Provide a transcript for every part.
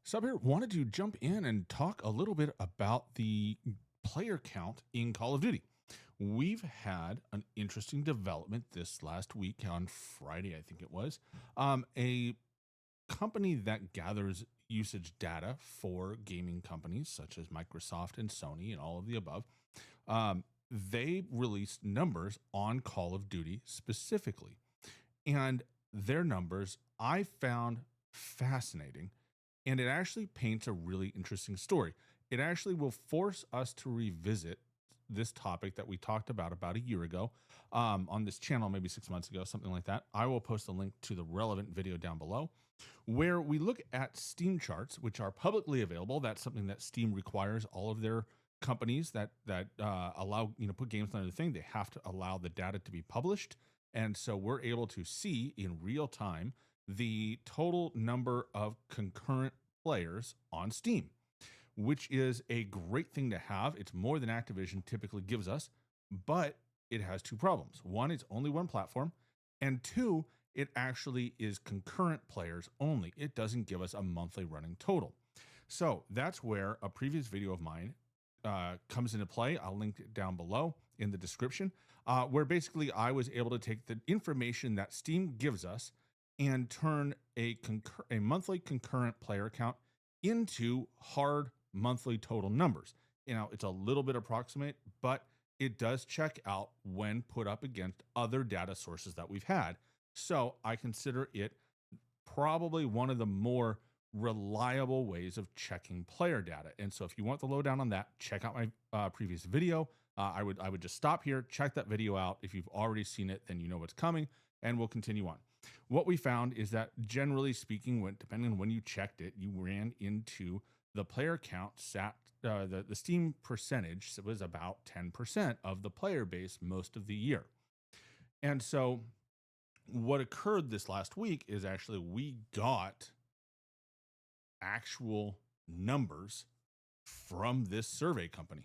Sub here wanted to jump in and talk a little bit about the player count in Call of Duty. We've had an interesting development this last week on Friday, I think it was. A company that gathers usage data for gaming companies such as Microsoft and Sony and all of the above. They released numbers on Call of Duty specifically. And their numbers I found fascinating, and it actually paints a really interesting story. It actually will force us to revisit this topic that we talked about a year ago on this channel, maybe 6 months ago, something like that. I will post a link to the relevant video down below where we look at Steam charts, which are publicly available. That's something that Steam requires all of their companies that allow, put games on the thing. They have to allow the data to be published. And so we're able to see in real time the total number of concurrent players on Steam, which is a great thing to have. It's more than Activision typically gives us, but it has two problems. One, it's only one platform, and two, it actually is concurrent players only. It doesn't give us a monthly running total. So that's where a previous video of mine comes into play. I'll link it down below in the description, where basically I was able to take the information that Steam gives us and turn a monthly concurrent player count into hard monthly total numbers. It's a little bit approximate, but it does check out when put up against other data sources that we've had. So I consider it probably one of the more reliable ways of checking player data. And so if you want the lowdown on that, check out my previous video. I would just stop here, check that video out. If you've already seen it, then you know what's coming, and we'll continue on. What we found is that generally speaking, depending on when you checked it, you ran into the player count the Steam percentage was about 10% of the player base most of the year. And so what occurred this last week is actually we got actual numbers from this survey company.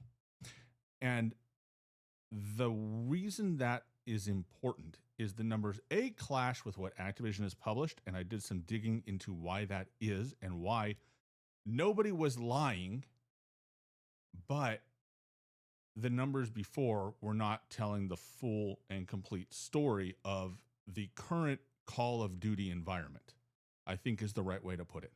And the reason that is important is the numbers clash with what Activision has published, and I did some digging into why that is and why nobody was lying, but the numbers before were not telling the full and complete story of the current Call of Duty environment, I think is the right way to put it.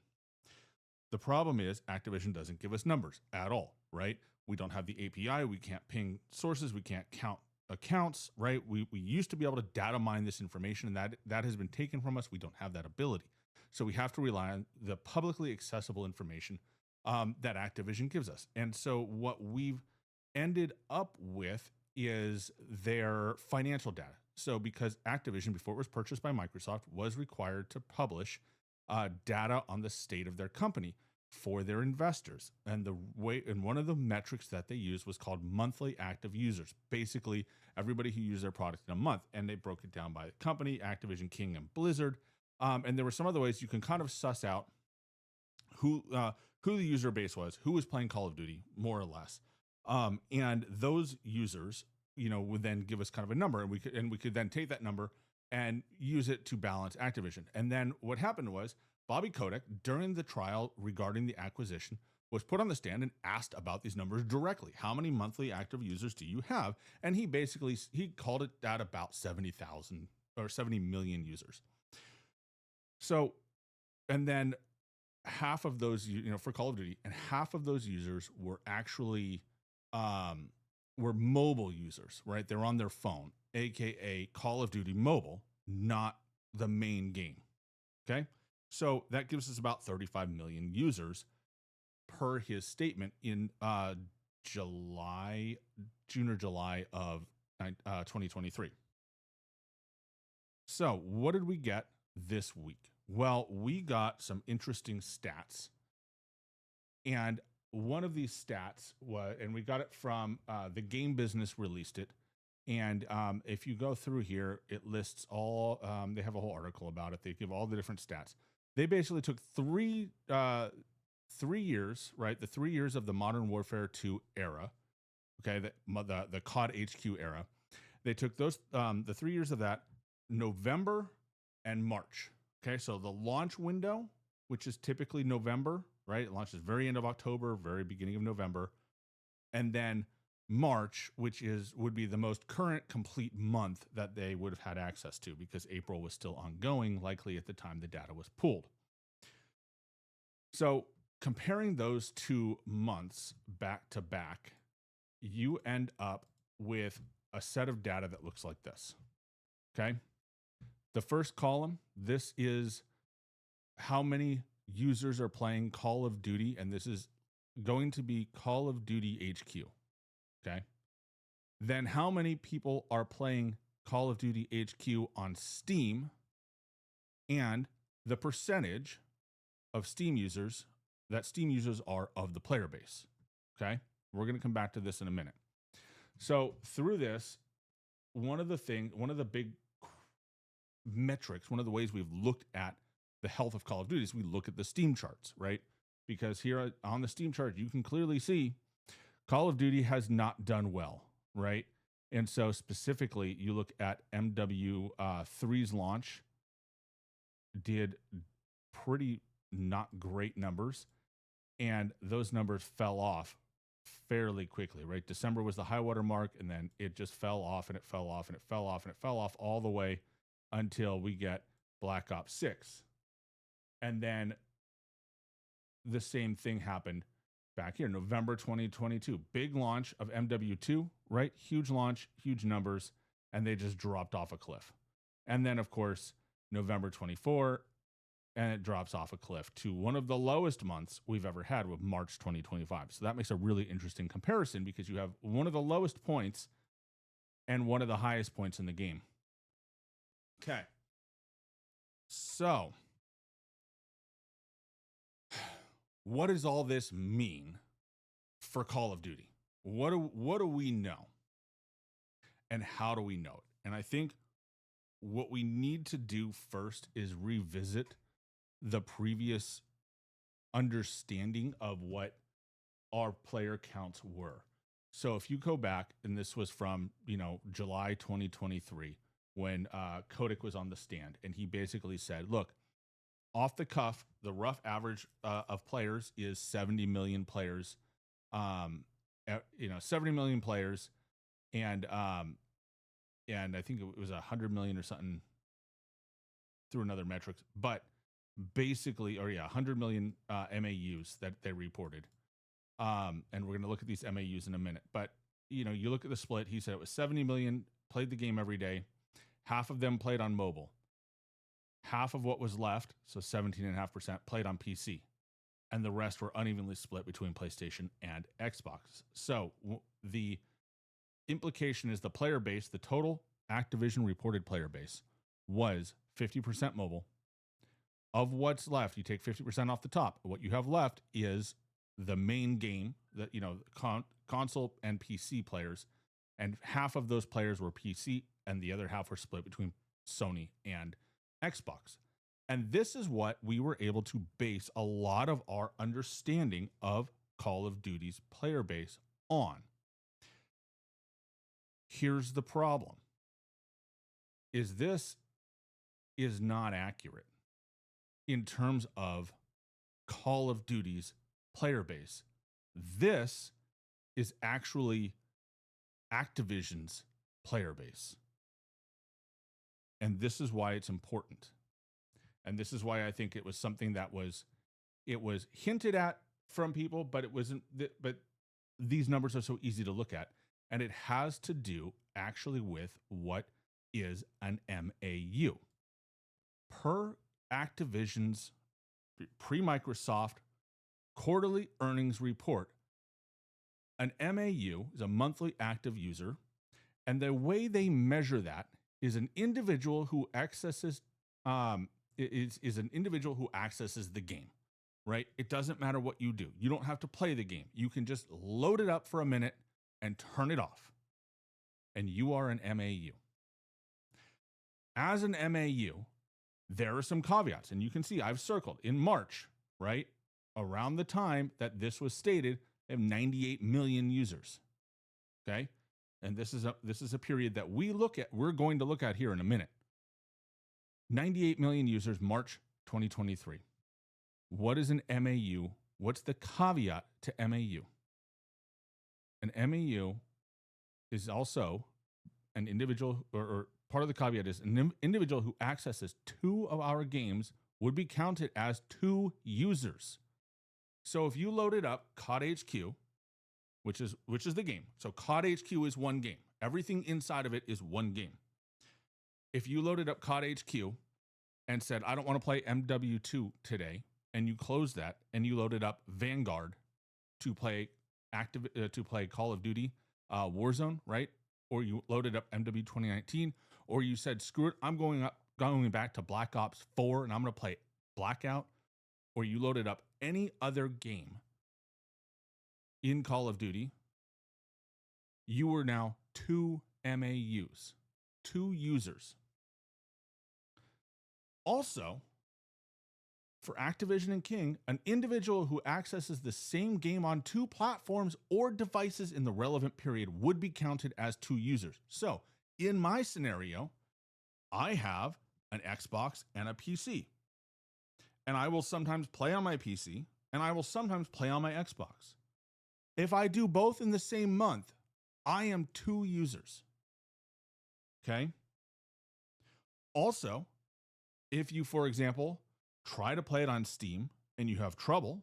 The problem is Activision doesn't give us numbers at all, right? We don't have the API. We can't ping sources. We can't count accounts, right? We used to be able to data mine this information, and that has been taken from us. We don't have that ability. So we have to rely on the publicly accessible information that Activision gives us. And so what we've ended up with is their financial data. So because Activision, before it was purchased by Microsoft, was required to publish data on the state of their company for their investors. And one of the metrics that they used was called monthly active users. Basically, everybody who used their product in a month, and they broke it down by the company, Activision, King, and Blizzard. And there were some other ways you can kind of suss out who the user base was, who was playing Call of Duty, more or less. And those users, would then give us kind of a number, and we could then take that number and use it to balance Activision. And then what happened was Bobby Kotick, during the trial regarding the acquisition, was put on the stand and asked about these numbers directly. How many monthly active users do you have? And he called it at about 70,000 or 70 million users. So, and then half of those, for Call of Duty, and half of those users were actually were mobile users, right? They're on their phone, aka Call of Duty Mobile, not the main game. Okay, so that gives us about 35 million users per his statement in June or July of 2023. So what did we get this week? Well, we got some interesting stats. And one of these stats was, and we got it from the Game Business released it. And if you go through here, it lists all, they have a whole article about it. They give all the different stats. They basically took 3 years, right? The 3 years of the Modern Warfare 2 era, okay, the COD HQ era. They took those, the 3 years of that, November and March. Okay, so the launch window which is typically November, right? It launches very end of October, very beginning of November. And then March, which would be the most current complete month that they would have had access to, because April was still ongoing, likely at the time the data was pulled. So comparing those 2 months back to back, you end up with a set of data that looks like this. Okay. The first column, this is how many users are playing Call of Duty, and this is going to be Call of Duty HQ. Okay. Then how many people are playing Call of Duty HQ on Steam, and the percentage of Steam users are of the player base. Okay. We're going to come back to this in a minute. So through this, one of the big metrics, one of the ways we've looked at the health of Call of Duty is we look at the Steam charts, right? Because here on the Steam chart, you can clearly see Call of Duty has not done well, right? And so specifically, you look at MW3's launch, did pretty not great numbers, and those numbers fell off fairly quickly, right? December was the high water mark, and then it just fell off, and it fell off, and it fell off, and it fell off all the way until we get Black Ops 6. And then the same thing happened back here, November 2022. Big launch of MW2, right? Huge launch, huge numbers, and they just dropped off a cliff. And then, of course, November 24, and it drops off a cliff to one of the lowest months we've ever had with March 2025. So that makes a really interesting comparison, because you have one of the lowest points and one of the highest points in the game. Okay. So what does all this mean for Call of Duty? What do we know? And how do we know it? And I think what we need to do first is revisit the previous understanding of what our player counts were. So if you go back, and this was from, July 2023, when Kotick was on the stand, and he basically said, look, off the cuff, the rough average of players is 70 million players. 70 million players, and I think it was 100 million or something through another metrics, but basically, 100 million MAUs that they reported. And we're going to look at these MAUs in a minute, but you look at the split. He said it was 70 million played the game every day. Half of them played on mobile. Half of what was left, so 17.5%, played on PC, and the rest were unevenly split between PlayStation and Xbox. So the implication is the player base, the total Activision reported player base, was 50% mobile. Of what's left, you take 50% off the top. What you have left is the main game, that console and PC players, and half of those players were PC, and the other half were split between Sony and Xbox. And this is what we were able to base a lot of our understanding of Call of Duty's player base on. Here's the problem. This is not accurate in terms of Call of Duty's player base. This is actually Activision's player base. And this is why it's important. And this is why I think it was something that was hinted at from people, but it wasn't. But these numbers are so easy to look at, and it has to do actually with what is an MAU. Per Activision's pre-Microsoft quarterly earnings report, an MAU is a monthly active user, and the way they measure that is an individual who accesses is an individual who accesses the game, right? It doesn't matter what you do. You don't have to play the game. You can just load it up for a minute and turn it off, and you are an MAU. As an MAU, there are some caveats, and you can see I've circled in March, right? Around the time that this was stated, they have 98 million users. Okay. And this is a period that we're going to look at here in a minute. 98 million users, March 2023. What is an MAU? What's the caveat to MAU? An MAU is also an individual, or part of the caveat is an individual who accesses 2 of our games would be counted as 2 users. So if you loaded up COD HQ, which is the game. So COD HQ is one game. Everything inside of it is one game. If you loaded up COD HQ and said, I don't want to play MW2 today, and you closed that and you loaded up Vanguard to play Call of Duty Warzone, right? Or you loaded up MW 2019, or you said, screw it, I'm going back to Black Ops 4 and I'm going to play Blackout, or you loaded up any other game in Call of Duty, you were now 2 MAUs, 2 users. Also, for Activision and King, an individual who accesses the same game on 2 platforms or devices in the relevant period would be counted as 2 users. So, in my scenario, I have an Xbox and a PC. And I will sometimes play on my PC, and I will sometimes play on my Xbox. If I do both in the same month, I am 2 users. Okay? Also, if you, for example, try to play it on Steam and you have trouble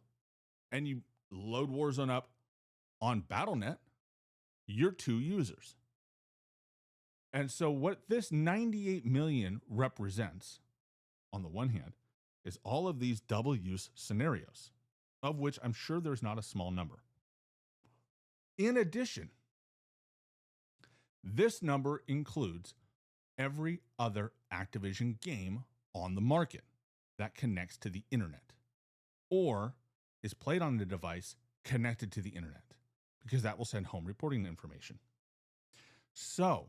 and you load Warzone up on Battle.net, you're 2 users. And so what this 98 million represents, on the one hand, is all of these double use scenarios, of which I'm sure there's not a small number. In addition, this number includes every other Activision game on the market that connects to the internet or is played on the device connected to the internet, because that will send home reporting information. So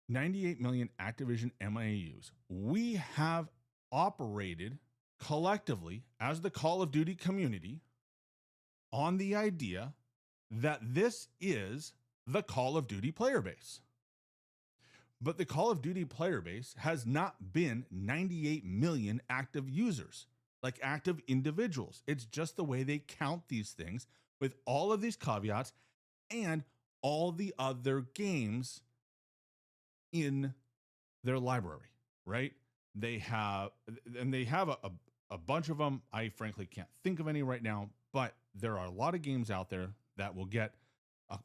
98 million Activision MAUs. We have operated collectively as the Call of Duty community on the idea that this is the Call of Duty player base. But the Call of Duty player base has not been 98 million active users, like active individuals. It's just the way they count these things with all of these caveats and all the other games in their library, right? They have a bunch of them. I frankly can't think of any right now, but there are a lot of games out there that will get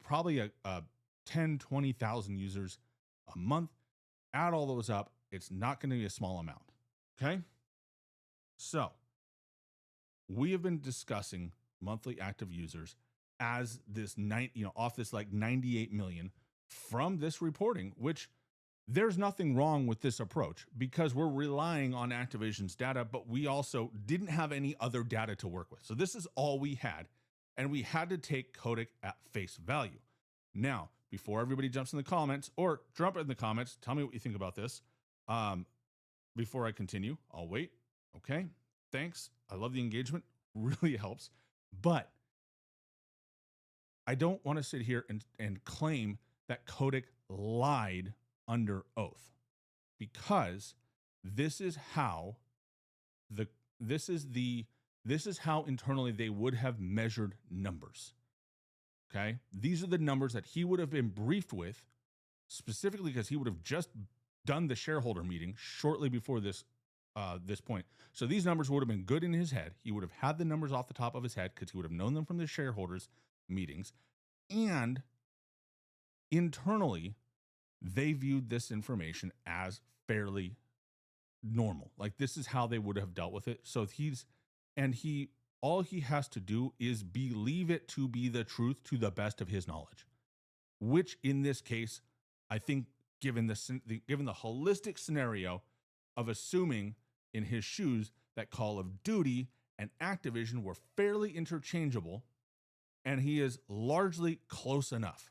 probably a 10, 20,000 users a month. Add all those up, it's not going to be a small amount. Okay? So we have been discussing monthly active users as this off this like 98 million from this reporting, which there's nothing wrong with this approach because we're relying on Activision's data, but we also didn't have any other data to work with. So this is all we had, and we had to take Kotick at face value. Now, before everybody jumps in the comments, or jump in the comments, tell me what you think about this. Before I continue, I'll wait. Okay, thanks. I love the engagement, really helps. But I don't want to sit here and claim that Kotick lied under oath, because this is how internally they would have measured numbers. Okay, these are the numbers that he would have been briefed with, specifically because he would have just done the shareholder meeting shortly before this point. So these numbers would have been good in his head. He would have had the numbers off the top of his head because he would have known them from the shareholders meetings, and internally they viewed this information as fairly normal. Like, this is how they would have dealt with it. So all he has to do is believe it to be the truth to the best of his knowledge, which in this case, I think, given the holistic scenario of assuming in his shoes that Call of Duty and Activision were fairly interchangeable, and he is largely close enough.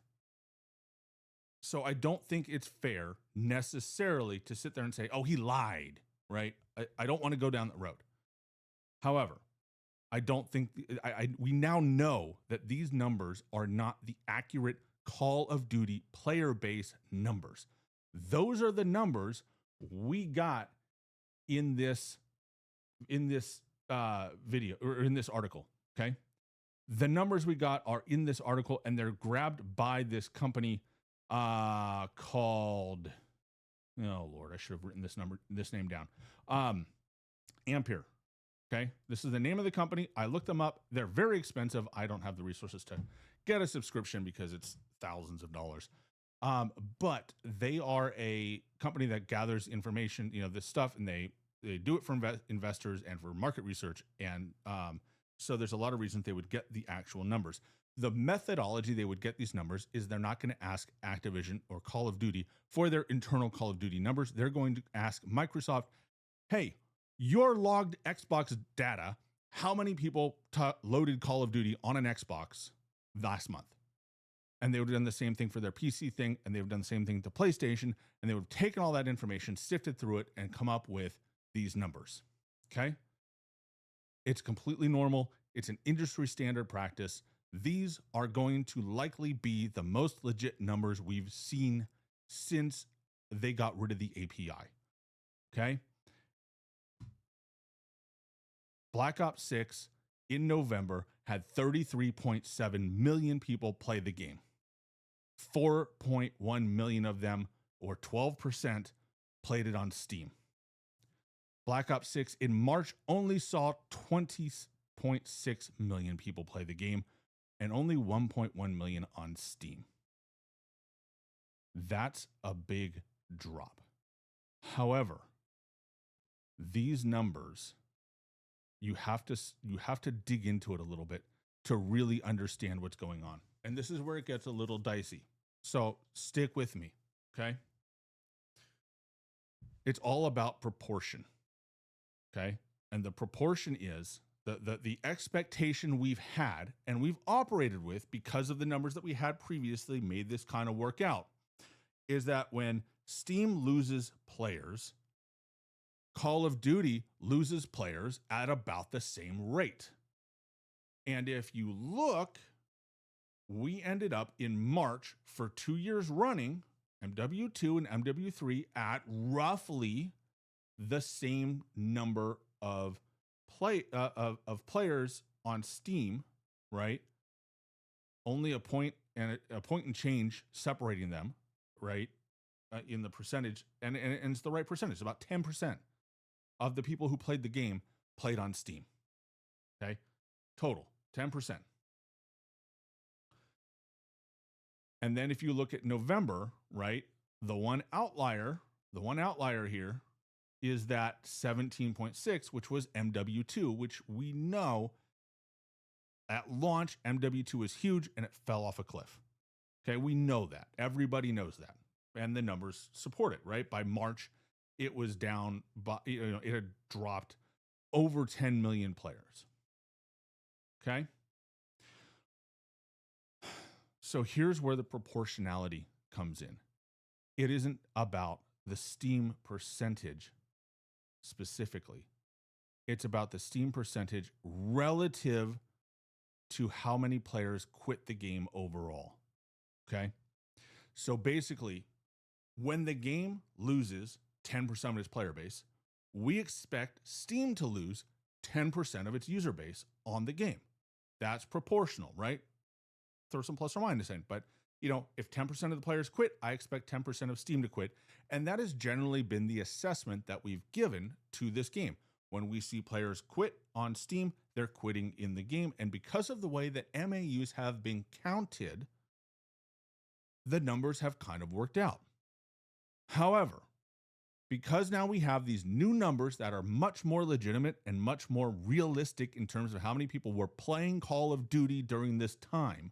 So I don't think it's fair necessarily to sit there and say, oh, he lied, right? I don't want to go down that road. However, I don't think we now know that these numbers are not the accurate Call of Duty player base numbers. Those are the numbers we got in this in this video or in this article. Okay. The numbers we got are in this article, and they're grabbed by this company called, oh Lord, I should have written this name down. Ampere. Okay. This is the name of the company. I looked them up. They're very expensive. I don't have the resources to get a subscription because it's thousands of dollars. But they are a company that gathers information, this stuff, and they do it for investors and for market research. And so there's a lot of reasons they would get the actual numbers. The methodology they would get these numbers is they're not going to ask Activision or Call of Duty for their internal Call of Duty numbers. They're going to ask Microsoft, hey, your logged Xbox data, how many people loaded Call of Duty on an Xbox last month? And they would have done the same thing for their PC thing, and they would have done the same thing to PlayStation, and they would have taken all that information, sifted through it, and come up with these numbers. Okay? It's completely normal. It's an industry standard practice. These are going to likely be the most legit numbers we've seen since they got rid of the API. Okay? Black Ops 6 in November had 33.7 million people play the game. 4.1 million of them, or 12%, played it on Steam. Black Ops 6 in March only saw 20.6 million people play the game and only 1.1 million on Steam. That's a big drop. However, these numbers, you have to dig into it a little bit to really understand what's going on. And this is where it gets a little dicey. So stick with me, okay? It's all about proportion, okay? And the proportion is the expectation we've had and we've operated with, because of the numbers that we had previously made this kind of work out, is that when Steam loses players, Call of Duty loses players at about the same rate. And if you look, we ended up in March for 2 years running, MW2 and MW3, at roughly the same number of players on Steam, right? Only a point and change separating them, right? In the percentage, and it's the right percentage. About 10% of the people who played the game played on Steam. Okay, total 10%. And then if you look at November, right, the one outlier here is that 17.6, which was MW2, which we know at launch, MW2 was huge and it fell off a cliff. Okay, we know that. Everybody knows that. And the numbers support it, right? By March, it was down, but it had dropped over 10 million players. Okay? So here's where the proportionality comes in. It isn't about the Steam percentage specifically. It's about the Steam percentage relative to how many players quit the game overall. Okay? So basically, when the game loses 10% of its player base, we expect Steam to lose 10% of its user base on the game. That's proportional, right? Throw some plus or minus in. But, if 10% of the players quit, I expect 10% of Steam to quit. And that has generally been the assessment that we've given to this game. When we see players quit on Steam, they're quitting in the game. And because of the way that MAUs have been counted, the numbers have kind of worked out. However, because now we have these new numbers that are much more legitimate and much more realistic in terms of how many people were playing Call of Duty during this time,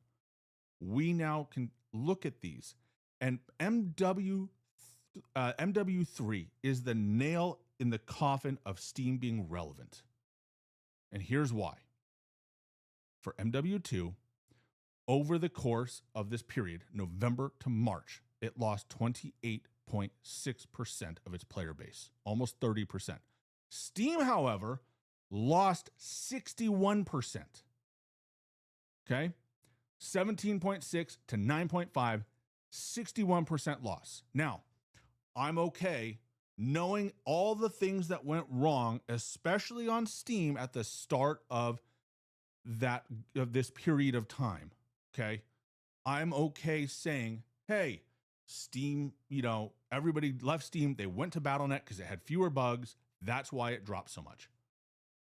we now can look at these. And MW3 is the nail in the coffin of Steam being relevant. And here's why. For MW2, over the course of this period, November to March, it lost 28.6% of its player base, almost 30%. Steam, however, lost 61%. Okay? 17.6 to 9.5, 61% loss. Now, I'm okay knowing all the things that went wrong, especially on Steam at the start of this period of time. Okay. I'm okay saying, hey, Steam, everybody left Steam. They went to BattleNet because it had fewer bugs. That's why it dropped so much.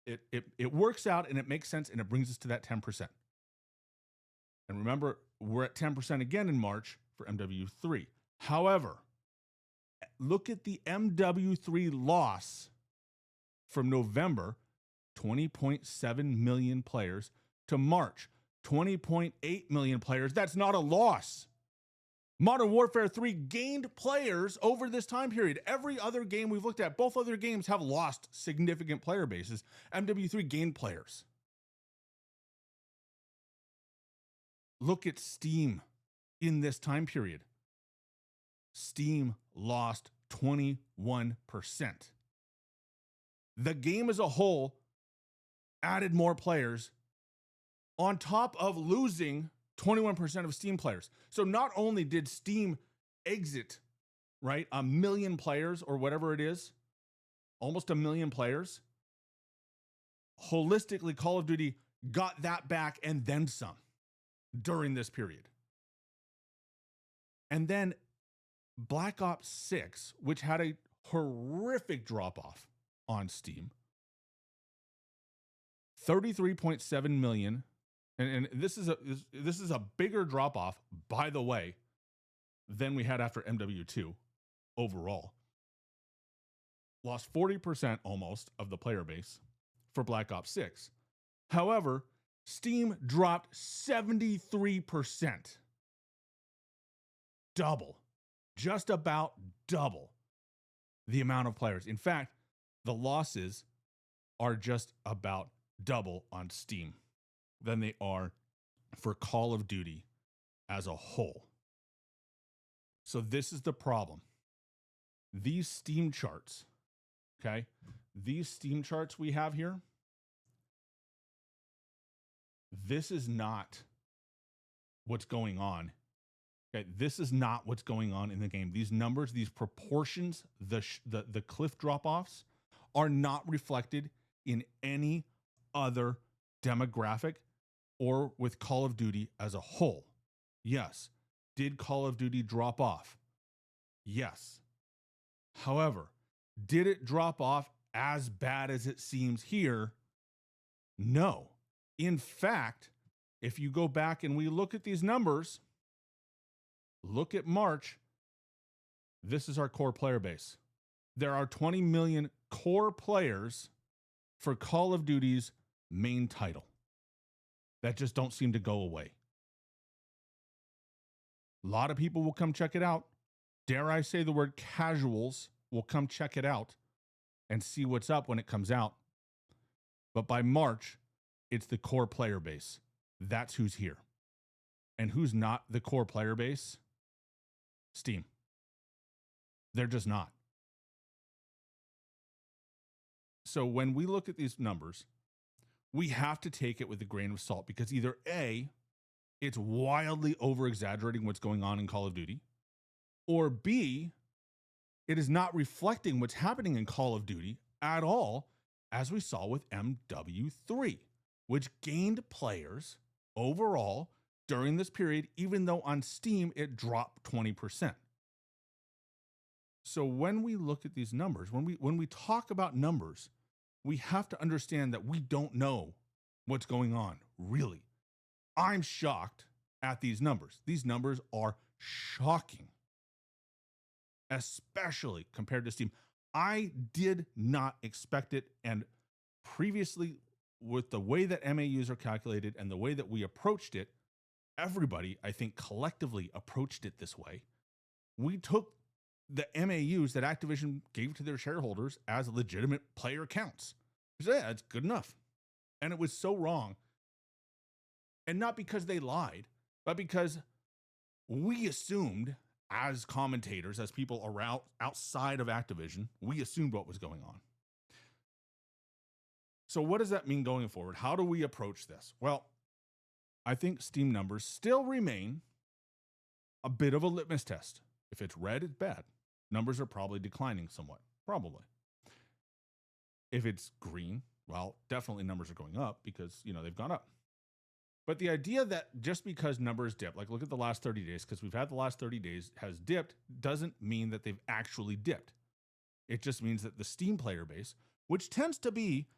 It works out and it makes sense, and it brings us to that 10%. And remember, we're at 10% again in March for MW3. However, look at the MW3 loss from November, 20.7 million players, to March, 20.8 million players. That's not a loss. Modern Warfare 3 gained players over this time period. Every other game we've looked at, both other games have lost significant player bases. MW3 gained players. Look at Steam in this time period. Steam lost 21%. The game as a whole added more players on top of losing 21% of Steam players. So not only did Steam exit, right, 1 million players or whatever it is, almost 1 million players, holistically, Call of Duty got that back and then some during this period. And then Black Ops 6, which had a horrific drop-off on Steam, 33.7 million. And this is a bigger drop off, by the way, than we had after MW2 overall. Lost 40% almost of the player base for Black Ops 6. However, Steam dropped 73%. Double, just about double the amount of players. In fact, the losses are just about double on Steam than they are for Call of Duty as a whole. So this is the problem. These Steam charts, okay? These Steam charts we have here, this is not what's going on. Okay, this is not what's going on in the game. These numbers, these proportions, the cliff drop-offs are not reflected in any other demographic or with Call of Duty as a whole. Yes. Did Call of Duty drop off? Yes. However, did it drop off as bad as it seems here? No. In fact, if you go back and we look at these numbers, look at March, this is our core player base. There are 20 million core players for Call of Duty's main title that just don't seem to go away. A lot of people will come check it out. Dare I say the word casuals will come check it out and see what's up when it comes out. But by March, it's the core player base. That's who's here. And who's not the core player base? Steam. They're just not. So when we look at these numbers, we have to take it with a grain of salt, because either A, it's wildly over-exaggerating what's going on in Call of Duty, or B, it is not reflecting what's happening in Call of Duty at all, as we saw with MW3, which gained players overall during this period, even though on Steam it dropped 20%. So when we look at these numbers, when we talk about numbers, we have to understand that we don't know what's going on, really. I'm shocked at these numbers. These numbers are shocking, especially compared to Steam. I did not expect it, and previously, with the way that MAUs are calculated and the way that we approached it, everybody, I think, collectively approached it this way. We took the MAUs that Activision gave to their shareholders as legitimate player counts. So, yeah, it's good enough. And it was so wrong. And not because they lied, but because we assumed, as commentators, as people around outside of Activision, we assumed what was going on. So what does that mean going forward? How do we approach this? Well, I think Steam numbers still remain a bit of a litmus test. If it's red, it's bad. Numbers are probably declining somewhat. Probably. If it's green, well, definitely numbers are going up because, they've gone up. But the idea that just because numbers dip, like look at the last 30 days, because we've had the last 30 days has dipped, doesn't mean that they've actually dipped. It just means that the Steam player base, which tends to be,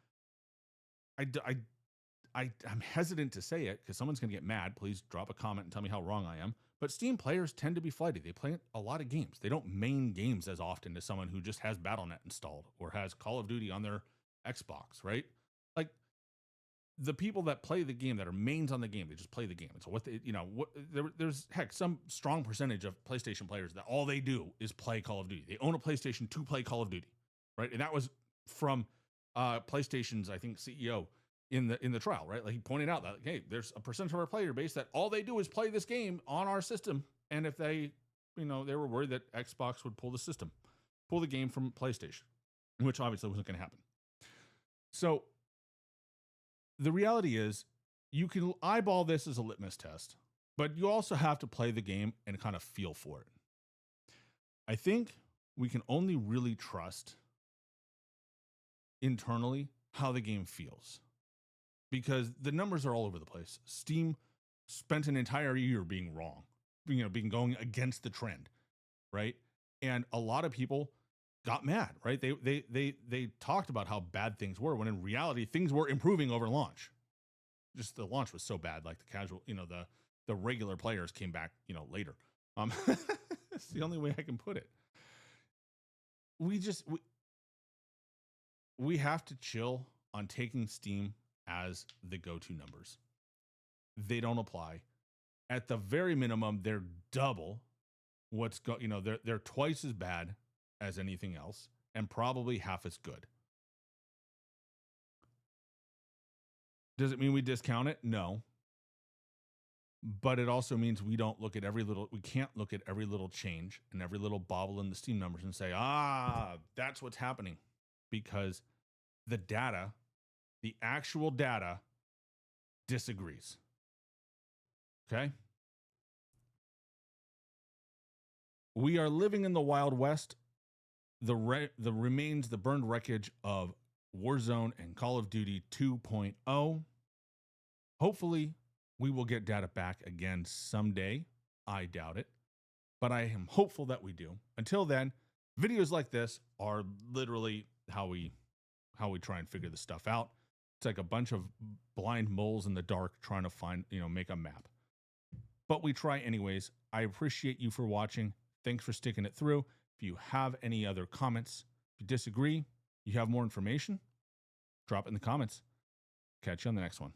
I'm hesitant to say it because someone's going to get mad. Please drop a comment and tell me how wrong I am. But Steam players tend to be flighty. They play a lot of games. They don't main games as often as someone who just has BattleNet installed or has Call of Duty on their Xbox, right? Like the people that play the game, that are mains on the game, they just play the game. And so there's some strong percentage of PlayStation players that all they do is play Call of Duty. They own a PlayStation to play Call of Duty, right? And that was from PlayStation's, I think, CEO in the trial, right? Like he pointed out that, hey, there's a percentage of our player base that all they do is play this game on our system. And if they, they were worried that Xbox would pull the game from PlayStation, which obviously wasn't going to happen. So the reality is you can eyeball this as a litmus test, but you also have to play the game and kind of feel for it. I think we can only really trust internally how the game feels, because the numbers are all over the place. Steam spent an entire year being wrong, being going against the trend, right? And a lot of people got mad, right? They talked about how bad things were when in reality things were improving over launch. Just the launch was so bad, like the casual, the regular players came back, later. It's the only way I can put it. We have to chill on taking Steam as the go-to numbers. They don't apply. At the very minimum, they're double they're twice as bad as anything else and probably half as good. Does it mean we discount it? No. But it also means we can't look at every little change and every little bobble in the Steam numbers and say, that's what's happening, because the actual data disagrees. Okay? We are living in the Wild West. The remains the burned wreckage of Warzone and Call of Duty 2.0. Hopefully, we will get data back again someday. I doubt it, but I am hopeful that we do. Until then, videos like this are literally how we try and figure this stuff out. It's like a bunch of blind moles in the dark trying to find, make a map. But we try anyways. I appreciate you for watching. Thanks for sticking it through. If you have any other comments, if you disagree, you have more information, drop it in the comments. Catch you on the next one.